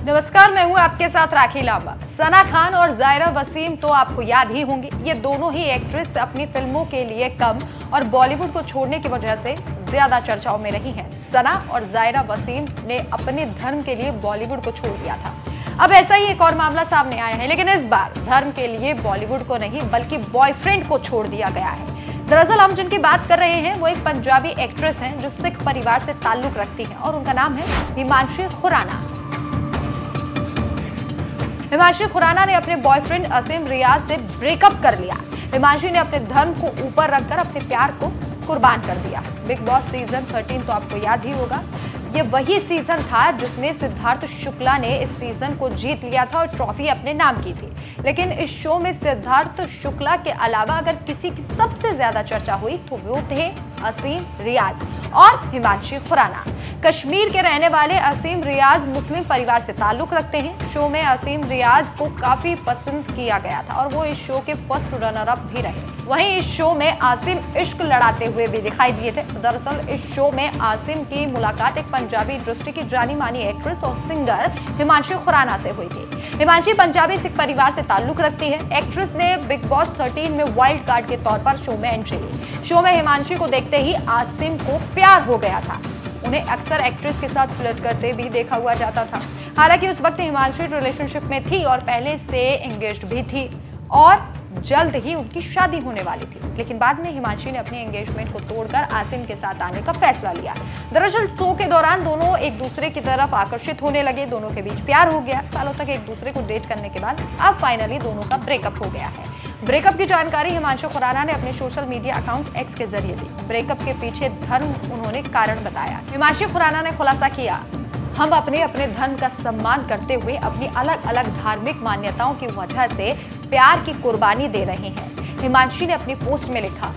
नमस्कार, मैं हूं आपके साथ राखी लांबा। सना खान और जायरा वसीम तो आपको याद ही होंगी। ये दोनों ही एक्ट्रेस अपनी फिल्मों के लिए कम और बॉलीवुड को छोड़ने की वजह से ज्यादा चर्चाओं में रही हैं। सना और जायरा वसीम ने अपने धर्म के लिए बॉलीवुड को छोड़ दिया था। अब ऐसा ही एक और मामला सामने आया है, लेकिन इस बार धर्म के लिए बॉलीवुड को नहीं बल्कि बॉयफ्रेंड को छोड़ दिया गया है। दरअसल हम जिनकी बात कर रहे हैं वो एक पंजाबी एक्ट्रेस हैं जो सिख परिवार से ताल्लुक रखती हैं और उनका नाम है हिमांशी खुराना। हिमांशी खुराना ने अपने बॉयफ्रेंड असीम रियाज से ब्रेकअप कर लिया। हिमांशी ने अपने धर्म को ऊपर रखकर अपने प्यार को कुर्बान कर दिया। बिग बॉस सीजन 13 तो आपको याद ही होगा। ये वही सीजन था जिसमें सिद्धार्थ शुक्ला ने इस सीजन को जीत लिया था और ट्रॉफी अपने नाम की थी। लेकिन इस शो में सिद्धार्थ शुक्ला के अलावा अगर किसी की सबसे ज्यादा चर्चा हुई तो वो थे असीम रियाज और हिमांशी खुराना। कश्मीर के रहने वाले असीम रियाज मुस्लिम परिवार से ताल्लुक रखते हैं। शो में असीम रियाज को काफी पसंद किया गया था और वो इस शो के फर्स्ट रनर अप भी रहे। वहीं इस शो में आसिम इश्क लड़ाते हुए भी दिखाई दिए थे। दरअसल इस शो में आसिम की मुलाकात एक पंजाबी इंडस्ट्री की जानी मानी एक्ट्रेस और सिंगर हिमांशी खुराना से हुई थी। हिमांशी पंजाबी सिख परिवार से ताल्लुक रखती है। एक्ट्रेस ने बिग बॉस 13 में वाइल्ड कार्ड के तौर पर शो में एंट्री ली। शो में हिमांशी को देखते ही आसिम को प्यार हो गया था। उन्हें अक्सर एक्ट्रेस के साथ फ्लर्ट करते भी देखा हुआ जाता था। हालांकि उस वक्त हिमांशी रिलेशनशिप में थी और पहले से एंगेज्ड भी थी और जल्द ही उनकी शादी होने वाली थी। लेकिन बाद में हिमांशी ने अपने एंगेजमेंट को तोड़कर आसिम के साथ आने का फैसला लिया। दरअसल शो के दौरान दोनों एक दूसरे की तरफ आकर्षित होने लगे। दोनों के बीच प्यार हो गया। सालों तक एक दूसरे को डेट करने के बाद अब फाइनली दोनों का ब्रेकअप हो गया है। ब्रेकअप की जानकारी हिमांशी खुराना ने अपने सोशल मीडिया अकाउंट एक्स के जरिए दी। ब्रेकअप के पीछे धर्म उन्होंने कारण बताया। हिमांशी खुराना ने खुलासा किया, हम अपने धर्म का सम्मान करते हुए अपनी अलग अलग धार्मिक मान्यताओं की वजह से प्यार की कुर्बानी दे रहे हैं। हिमांशी ने अपनी पोस्ट में लिखा,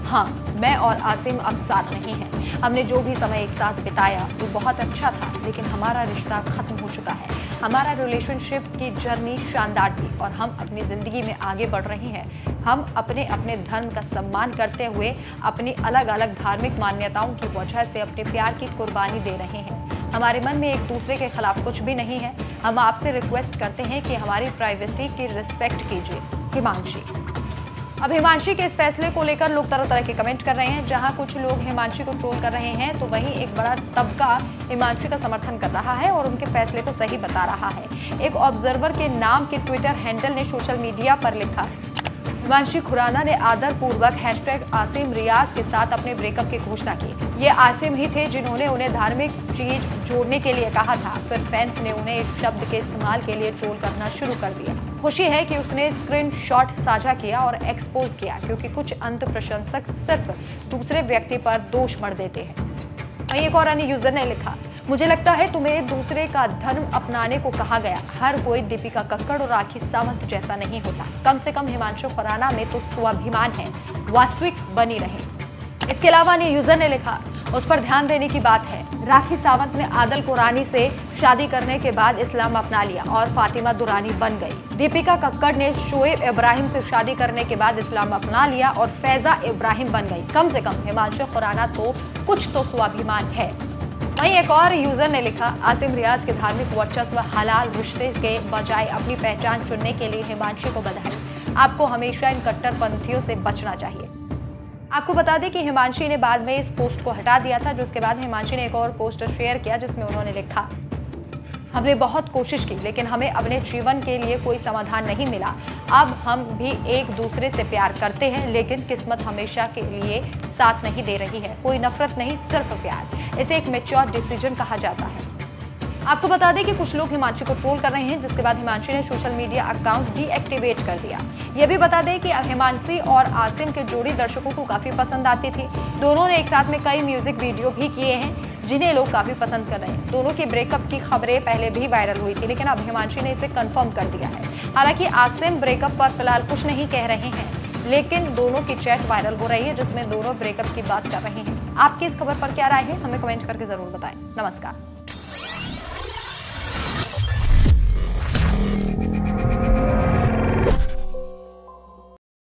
हाँ, मैं और आसिम अब साथ नहीं हैं। हमने जो भी समय एक साथ बिताया वो बहुत अच्छा था, लेकिन हमारा रिश्ता खत्म हो चुका है। हमारा रिलेशनशिप की जर्नी शानदार थी और हम अपनी जिंदगी में आगे बढ़ रहे हैं। हम अपने धर्म का सम्मान करते हुए अपनी अलग अलग धार्मिक मान्यताओं की वजह से अपने प्यार की कुर्बानी दे रहे हैं। हमारे मन में एक दूसरे के खिलाफ कुछ भी नहीं है। हम आपसे रिक्वेस्ट करते हैं कि हमारी प्राइवेसी की रिस्पेक्ट कीजिए। हिमांशी। अब हिमांशी के इस फैसले को लेकर लोग तरह तरह के कमेंट कर रहे हैं। जहां कुछ लोग हिमांशी को ट्रोल कर रहे हैं तो वहीं एक बड़ा तबका हिमांशी का समर्थन कर रहा है और उनके फैसले को सही बता रहा है। एक ऑब्जर्वर के नाम के ट्विटर हैंडल ने सोशल मीडिया पर लिखा, हिमांशी खुराना ने आदरपूर्वक #आसिम रियाज के साथ अपने ब्रेकअप की घोषणा की। ये आसिम ही थे जिन्होंने उन्हें धार्मिक चीज जोड़ने के लिए कहा था। फिर फैंस ने उन्हें इस शब्द के इस्तेमाल के लिए ट्रोल करना शुरू कर दिया। खुशी है कि उसने स्क्रीनशॉट साझा किया और एक्सपोज किया, क्योंकि कुछ अंत प्रशंसक सिर्फ दूसरे व्यक्ति पर दोष मढ़ देते हैं। वहीं एक और अन्य यूजर ने लिखा, मुझे लगता है तुम्हें दूसरे का धर्म अपनाने को कहा गया। हर कोई दीपिका कक्कड़ और राखी सावंत जैसा नहीं होता। कम से कम हिमांशी खुराना में तो स्वाभिमान है, वास्तविक बनी रहे। इसके अलावा अन्य यूजर ने लिखा, उस पर ध्यान देने की बात है। राखी सावंत ने आदल कुरानी से शादी करने के बाद इस्लाम अपना लिया और फातिमा दुरानी बन गई। दीपिका कक्कड़ ने शोएब इब्राहिम से शादी करने के बाद इस्लाम अपना लिया और फैजा इब्राहिम बन गई। कम से कम हिमांशी खुराना तो कुछ तो स्वाभिमान है। वहीं एक और यूजर ने लिखा, आसिम रियाज के धार्मिक वर्चस्व हलाल रिश्ते के बजाय अपनी पहचान चुनने के लिए हिमांशी को बधाई। आपको हमेशा इन कट्टरपंथियों से बचना चाहिए। आपको बता दें कि हिमांशी ने बाद में इस पोस्ट को हटा दिया था, जिसके बाद हिमांशी ने एक और पोस्ट शेयर किया जिसमें उन्होंने लिखा, हमने बहुत कोशिश की लेकिन हमें अपने जीवन के लिए कोई समाधान नहीं मिला। अब हम भी एक दूसरे से प्यार करते हैं, लेकिन किस्मत हमेशा के लिए साथ नहीं दे रही है। कोई नफरत नहीं, सिर्फ प्यार। इसे एक मैच्योर डिसीजन कहा जाता है। आपको बता दें कि कुछ लोग हिमांशी को ट्रोल कर रहे हैं, जिसके बाद हिमांशी ने सोशल मीडिया अकाउंट डीएक्टिवेट कर दिया। यह भी बता दें कि हिमांशी और आसिम की जोड़ी दर्शकों को काफी पसंद आती थी। दोनों ने एक साथ में कई म्यूजिक वीडियो भी किए हैं जिन्हें लोग काफी पसंद कर रहे हैं। दोनों की ब्रेकअप की खबरें पहले भी वायरल हुई थी, लेकिन अब हिमांशी ने इसे कंफर्म कर दिया है। हालांकि आसिम ब्रेकअप पर फिलहाल कुछ नहीं कह रहे हैं, लेकिन दोनों की चैट वायरल हो रही है जिसमें दोनों ब्रेकअप की बात कर रहे हैं। आपकी इस खबर पर क्या राय है, हमें कमेंट करके जरूर बताएं। नमस्कार।